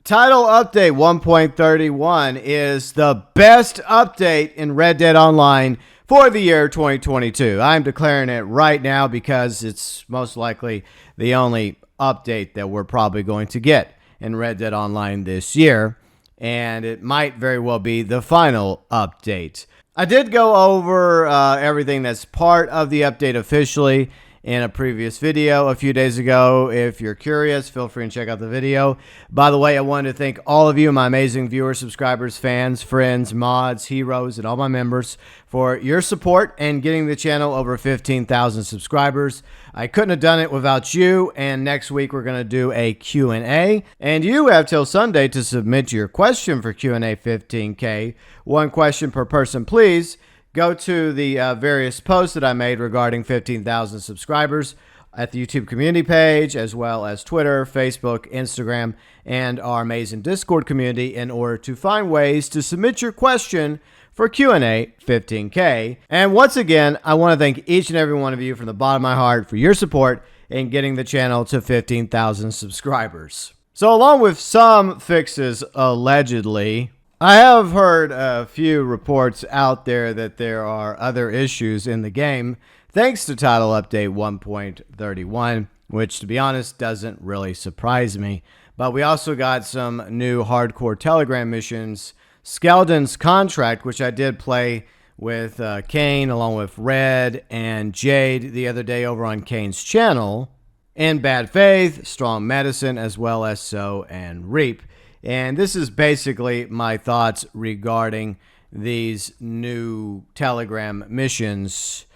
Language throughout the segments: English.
Title Update 1.31 is the best update in Red Dead Online for the year 2022. I'm declaring it right now because it's most likely the only update that we're probably going to get in Red Dead Online this year, and it might very well be the final update. I did go over everything that's part of the update officially in a previous video a few days ago. If you're curious, feel free and check out the video. By the way, I wanted to thank all of you, my amazing viewers, subscribers, fans, friends, mods, heroes, and all my members for your support and getting the channel over 15,000 subscribers. I couldn't have done it without you, and next week we're going to do a Q&A, and you have till Sunday to submit your question for Q&A 15K. One question per person, please. Go to the various posts that I made regarding 15,000 subscribers at the YouTube community page, as well as Twitter, Facebook, Instagram, and our amazing Discord community in order to find ways to submit your question for Q&A 15K. And once again, I want to thank each and every one of you from the bottom of my heart for your support in getting the channel to 15,000 subscribers. So along with some fixes allegedly, I have heard a few reports out there that there are other issues in the game thanks to Title Update 1.31, which, to be honest, doesn't really surprise me. But we also got some new hardcore Telegram missions. Skeldon's Contract, which I did play with Kane along with Red and Jade the other day over on Kane's channel. In Bad Faith, Strong Medicine, as well as Sow and Reap. And this is basically my thoughts regarding these new Telegram missions.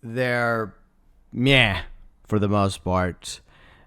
They're meh for the most part.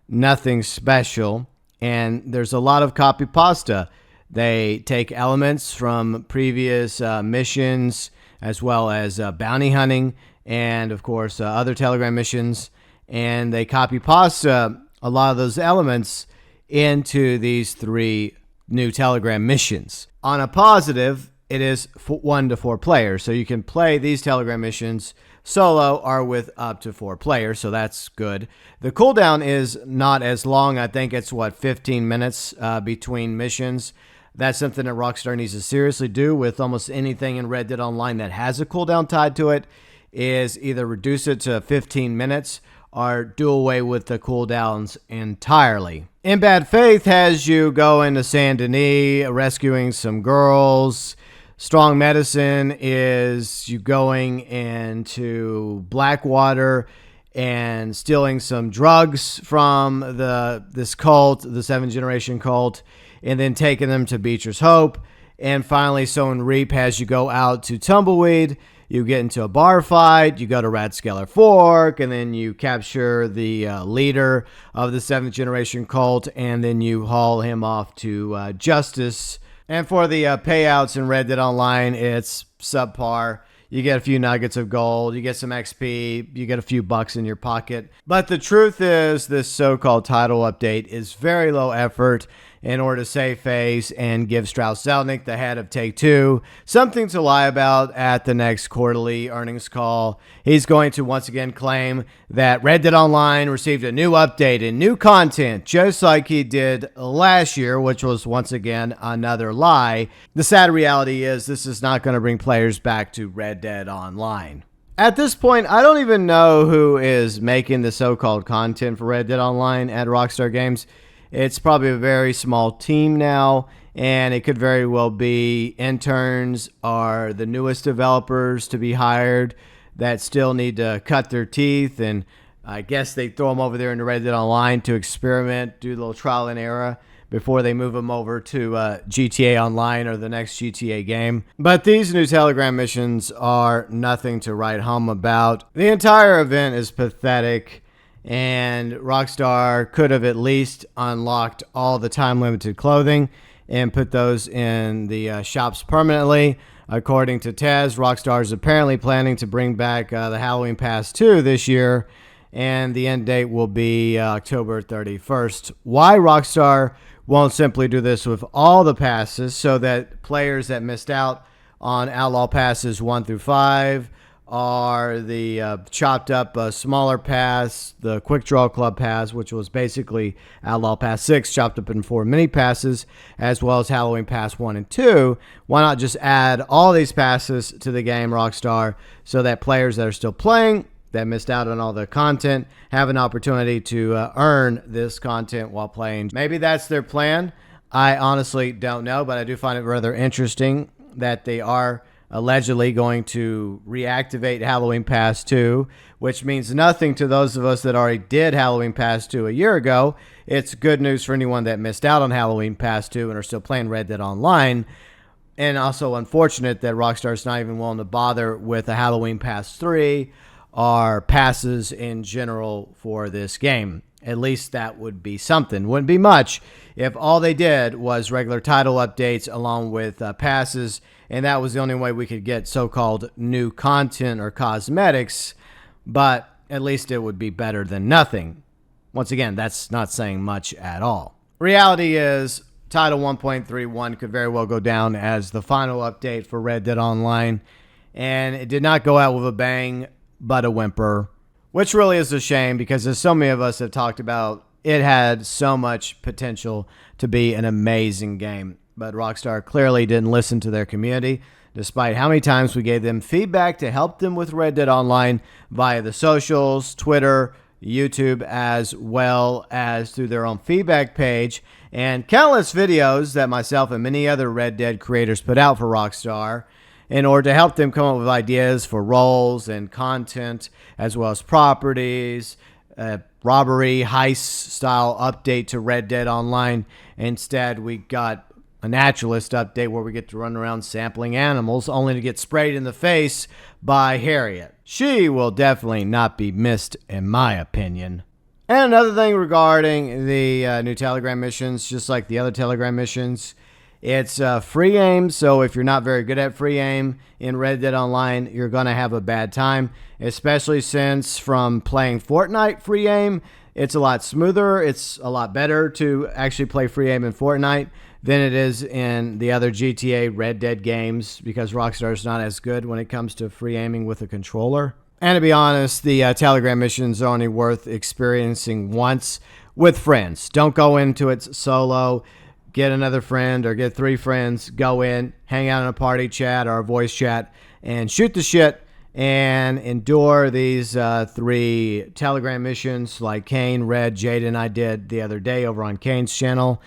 Nothing special. And there's a lot of copy pasta. They take elements from previous missions, as well as bounty hunting, and of course other Telegram missions. And they copy pasta a lot of those elements into these three new Telegram missions. On a positive, it is 1 to 4 players, so you can play these Telegram missions solo or with up to 4 players, so that's good. The cooldown is not as long. I think it's 15 minutes between missions. That's something that Rockstar needs to seriously do with almost anything in Red Dead Online that has a cooldown tied to it, is either reduce it to 15 minutes or do away with the cooldowns entirely. In Bad Faith has you go into Saint Denis, rescuing some girls. Strong Medicine is you going into Blackwater and stealing some drugs from this cult, the 7th Generation cult, and then taking them to Beecher's Hope. And finally, Sow and Reap has you go out to Tumbleweed. You get into a bar fight, you go to Radskeller Fork, and then you capture the leader of the 7th Generation cult, and then you haul him off to justice. And for the payouts in Red Dead Online, it's subpar. You get a few nuggets of gold, you get some XP, you get a few bucks in your pocket. But the truth is, this so-called title update is very low effort in order to save face and give Strauss-Zelnick, the head of Take-Two, something to lie about at the next quarterly earnings call. He's going to once again claim that Red Dead Online received a new update and new content, just like he did last year, which was once again another lie. The sad reality is this is not going to bring players back to Red Dead Online. At this point, I don't even know who is making the so-called content for Red Dead Online at Rockstar Games. It's probably a very small team now, and it could very well be interns or the newest developers to be hired that still need to cut their teeth, and I guess they throw them over there into Red Dead Online to experiment, do a little trial and error before they move them over to GTA Online or the next GTA game. But these new Telegram missions are nothing to write home about. The entire event is pathetic, and Rockstar could have at least unlocked all the time-limited clothing and put those in the shops permanently. According to Tez, Rockstar is apparently planning to bring back the Halloween Pass 2 this year, and the end date will be October 31st. Why Rockstar won't simply do this with all the passes so that players that missed out on Outlaw Passes 1 through 5 are the chopped up smaller pass, the Quick Draw Club pass, which was basically Outlaw Pass 6 chopped up in 4 mini passes, as well as Halloween Pass 1 and 2. Why not just add all these passes to the game, Rockstar, so that players that are still playing, that missed out on all the content, have an opportunity to earn this content while playing. Maybe that's their plan. I honestly don't know, but I do find it rather interesting that they are allegedly going to reactivate Halloween Pass 2, which means nothing to those of us that already did Halloween Pass 2 a year ago. It's good news for anyone that missed out on Halloween Pass 2 and are still playing Red Dead Online. And also unfortunate that Rockstar's not even willing to bother with a Halloween Pass 3 or passes in general for this game. At least that would be something. Wouldn't be much if all they did was regular title updates along with passes, and that was the only way we could get so-called new content or cosmetics, but at least it would be better than nothing. Once again, that's not saying much at all. Reality is, Title 1.31 could very well go down as the final update for Red Dead Online, and it did not go out with a bang, but a whimper, which really is a shame because as so many of us have talked about, it had so much potential to be an amazing game. But Rockstar clearly didn't listen to their community, despite how many times we gave them feedback to help them with Red Dead Online via the socials, Twitter, YouTube, as well as through their own feedback page, and countless videos that myself and many other Red Dead creators put out for Rockstar in order to help them come up with ideas for roles and content, as well as properties, robbery, heist-style update to Red Dead Online. Instead, we got a naturalist update where we get to run around sampling animals, only to get sprayed in the face by Harriet. She will definitely not be missed, in my opinion. And another thing regarding the new Telegram missions, just like the other Telegram missions, it's free aim, so if you're not very good at free aim in Red Dead Online, you're going to have a bad time, especially since from playing Fortnite free aim, it's a lot smoother, it's a lot better to actually play free aim in Fortnite than it is in the other GTA Red Dead games because Rockstar's not as good when it comes to free aiming with a controller. And to be honest, the Telegram missions are only worth experiencing once with friends. Don't go into it solo. Get another friend or get 3 friends, go in, hang out in a party chat or a voice chat, and shoot the shit and endure these 3 Telegram missions like Kane, Red, Jade, and I did the other day over on Kane's channel.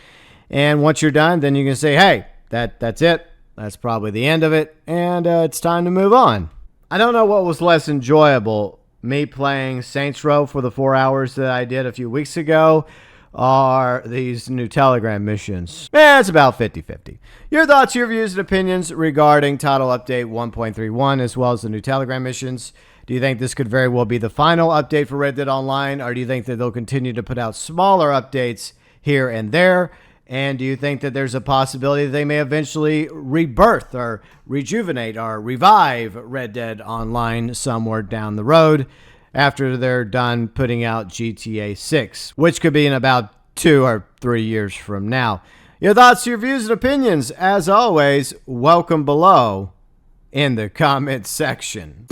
And once you're done, then you can say, hey, that's it. That's probably the end of it, and it's time to move on. I don't know what was less enjoyable, me playing Saints Row for the 4 hours that I did a few weeks ago, are these new Telegram missions. It's about 50-50. Your thoughts, your views, and opinions regarding Title Update 1.31 as well as the new Telegram missions. Do you think this could very well be the final update for Red Dead Online, or do you think that they'll continue to put out smaller updates here and there? And do you think that there's a possibility that they may eventually rebirth or rejuvenate or revive Red Dead Online somewhere down the road after they're done putting out GTA 6, which could be in about 2 or 3 years from now? Your thoughts, your views, and opinions, as always, welcome below in the comments section.